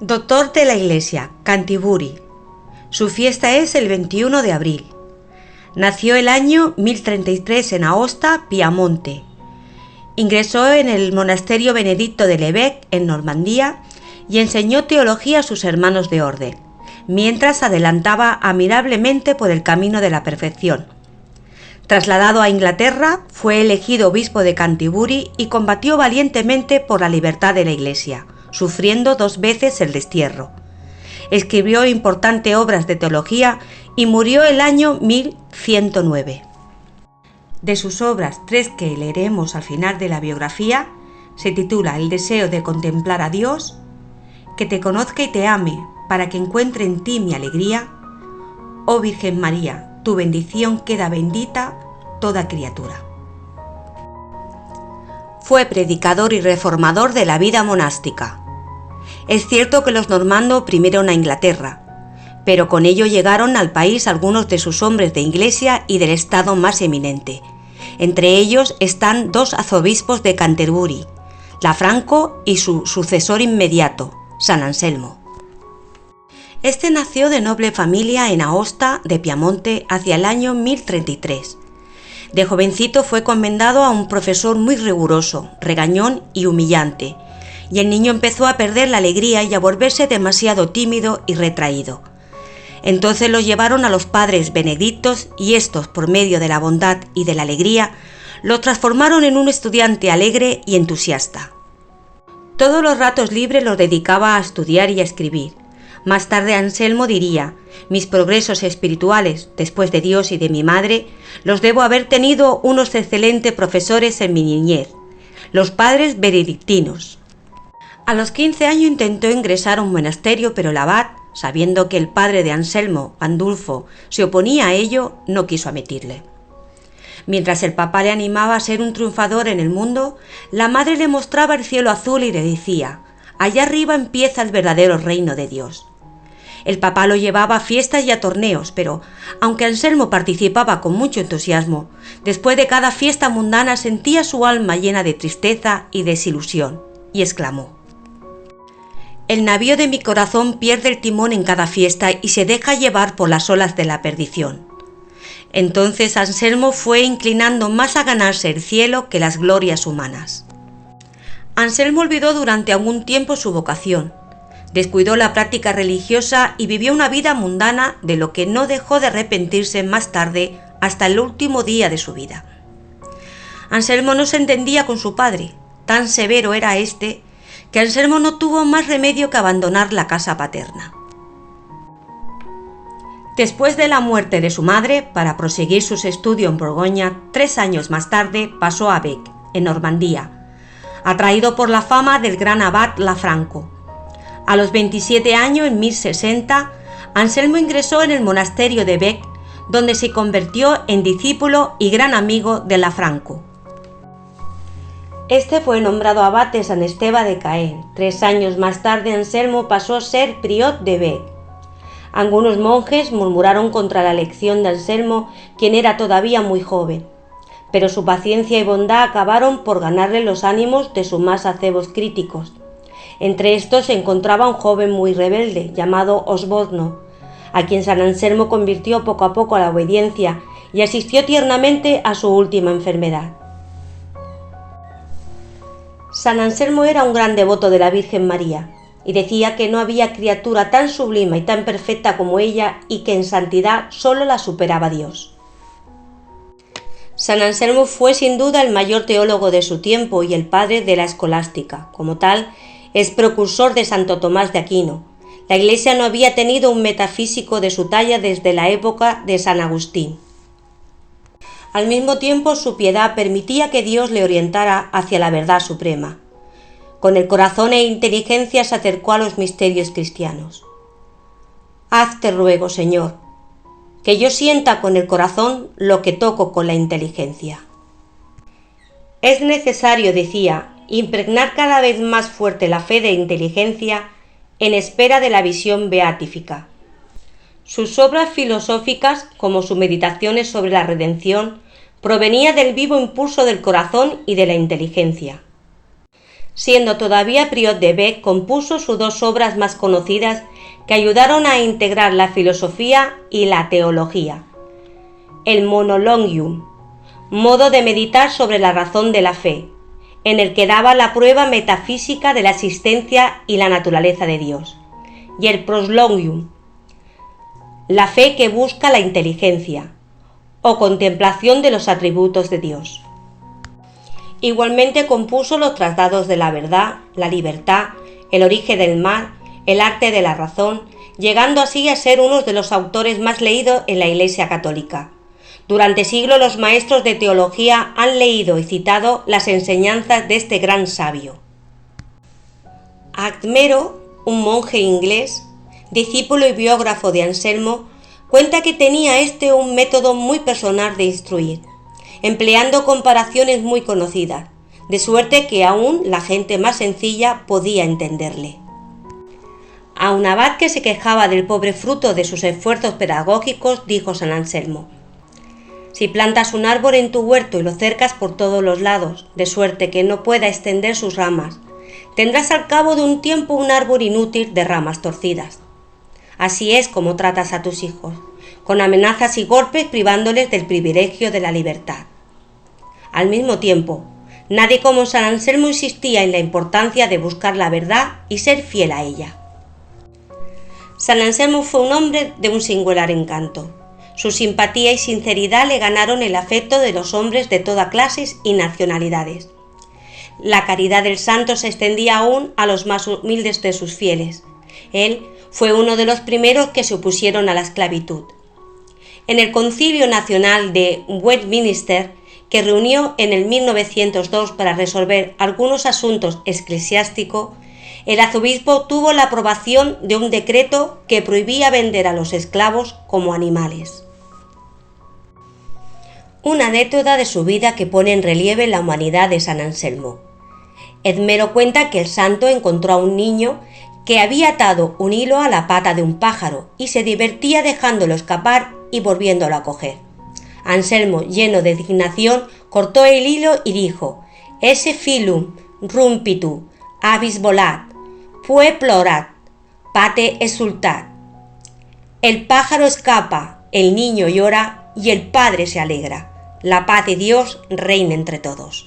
Doctor de la Iglesia, Cantiburi. Su fiesta es el 21 de abril. Nació el año 1033 en Aosta, Piamonte. Ingresó en el monasterio benedicto de Lévêque, en Normandía, y enseñó teología a sus hermanos de orden, mientras adelantaba admirablemente por el camino de la perfección. Trasladado a Inglaterra, fue elegido obispo de Cantiburi y combatió valientemente por la libertad de la Iglesia, sufriendo 2 veces el destierro. Escribió importantes obras de teología y murió el año 1109. De sus obras, 3 que leeremos al final de la biografía, se titula El deseo de contemplar a Dios, Que te conozca y te ame, para que encuentre en ti mi alegría, Oh Virgen María, tu bendición queda bendita toda criatura. Fue predicador y reformador de la vida monástica. Es cierto que los normandos oprimieron a Inglaterra, pero con ello llegaron al país algunos de sus hombres de iglesia y del estado más eminente. Entre ellos están 2 arzobispos de Canterbury, Lanfranco y su sucesor inmediato, San Anselmo. Este nació de noble familia en Aosta de Piamonte hacia el año 1033. De jovencito fue encomendado a un profesor muy riguroso, regañón y humillante, y el niño empezó a perder la alegría y a volverse demasiado tímido y retraído. Entonces lo llevaron a los padres benedictos y estos, por medio de la bondad y de la alegría, lo transformaron en un estudiante alegre y entusiasta. Todos los ratos libres los dedicaba a estudiar y a escribir. Más tarde Anselmo diría: mis progresos espirituales, después de Dios y de mi madre, los debo haber tenido unos excelentes profesores en mi niñez, los padres benedictinos. A los 15 años intentó ingresar a un monasterio, pero el abad, sabiendo que el padre de Anselmo, Pandulfo, se oponía a ello, no quiso admitirle. Mientras el papá le animaba a ser un triunfador en el mundo, la madre le mostraba el cielo azul y le decía: allá arriba empieza el verdadero reino de Dios. El papá lo llevaba a fiestas y a torneos, pero, aunque Anselmo participaba con mucho entusiasmo, después de cada fiesta mundana sentía su alma llena de tristeza y desilusión, y exclamó: el navío de mi corazón pierde el timón en cada fiesta y se deja llevar por las olas de la perdición. Entonces Anselmo fue inclinando más a ganarse el cielo que las glorias humanas. Anselmo olvidó durante algún tiempo su vocación, descuidó la práctica religiosa y vivió una vida mundana, de lo que no dejó de arrepentirse más tarde hasta el último día de su vida. Anselmo no se entendía con su padre, tan severo era este, que Anselmo no tuvo más remedio que abandonar la casa paterna. Después de la muerte de su madre, para proseguir sus estudios en Borgoña, 3 años más tarde pasó a Bec, en Normandía, atraído por la fama del gran abad Lanfranco. A los 27 años, en 1060, Anselmo ingresó en el monasterio de Bec, donde se convirtió en discípulo y gran amigo de Lanfranco. Este fue nombrado abad de San Esteban de Caen. 3 años más tarde Anselmo pasó a ser prior de Bec. Algunos monjes murmuraron contra la elección de Anselmo, quien era todavía muy joven, pero su paciencia y bondad acabaron por ganarle los ánimos de sus más acebos críticos. Entre estos se encontraba un joven muy rebelde, llamado Osborno, a quien San Anselmo convirtió poco a poco a la obediencia y asistió tiernamente a su última enfermedad. San Anselmo era un gran devoto de la Virgen María, y decía que no había criatura tan sublime y tan perfecta como ella, y que en santidad solo la superaba Dios. San Anselmo fue sin duda el mayor teólogo de su tiempo y el padre de la escolástica. Como tal, es precursor de Santo Tomás de Aquino. La Iglesia no había tenido un metafísico de su talla desde la época de San Agustín. Al mismo tiempo, su piedad permitía que Dios le orientara hacia la verdad suprema. Con el corazón e inteligencia se acercó a los misterios cristianos. Haz, te ruego, Señor, que yo sienta con el corazón lo que toco con la inteligencia. Es necesario, decía, impregnar cada vez más fuerte la fe de inteligencia en espera de la visión beatífica. Sus obras filosóficas, como sus meditaciones sobre la redención, provenía del vivo impulso del corazón y de la inteligencia. Siendo todavía prior de Bec, compuso sus dos obras más conocidas que ayudaron a integrar la filosofía y la teología. El Monologium, modo de meditar sobre la razón de la fe, en el que daba la prueba metafísica de la existencia y la naturaleza de Dios, y el Proslogium, la fe que busca la inteligencia, o contemplación de los atributos de Dios. Igualmente compuso los tratados de la verdad, la libertad, el origen del mal, el arte de la razón, llegando así a ser uno de los autores más leídos en la Iglesia católica. Durante siglos los maestros de teología han leído y citado las enseñanzas de este gran sabio. Admero, un monje inglés, discípulo y biógrafo de Anselmo, cuenta que tenía un método muy personal de instruir, empleando comparaciones muy conocidas, de suerte que aún la gente más sencilla podía entenderle. A un abad que se quejaba del pobre fruto de sus esfuerzos pedagógicos, dijo San Anselmo: si plantas un árbol en tu huerto y lo cercas por todos los lados, de suerte que no pueda extender sus ramas, tendrás al cabo de un tiempo un árbol inútil de ramas torcidas. Así es como tratas a tus hijos, con amenazas y golpes privándoles del privilegio de la libertad. Al mismo tiempo, nadie como San Anselmo insistía en la importancia de buscar la verdad y ser fiel a ella. San Anselmo fue un hombre de un singular encanto. Su simpatía y sinceridad le ganaron el afecto de los hombres de todas clases y nacionalidades. La caridad del santo se extendía aún a los más humildes de sus fieles. Él fue uno de los primeros que se opusieron a la esclavitud. En el Concilio Nacional de Westminster, que reunió en el 1902 para resolver algunos asuntos eclesiásticos, el arzobispo tuvo la aprobación de un decreto que prohibía vender a los esclavos como animales. Una anécdota de su vida que pone en relieve la humanidad de San Anselmo. Edmero cuenta que el santo encontró a un niño que había atado un hilo a la pata de un pájaro y se divertía dejándolo escapar y volviéndolo a coger. Anselmo, lleno de indignación, cortó el hilo y dijo: ese filum rumpitu avis volat, pue plorat, pate exultat. El pájaro escapa, el niño llora y el padre se alegra. La paz de Dios reina entre todos.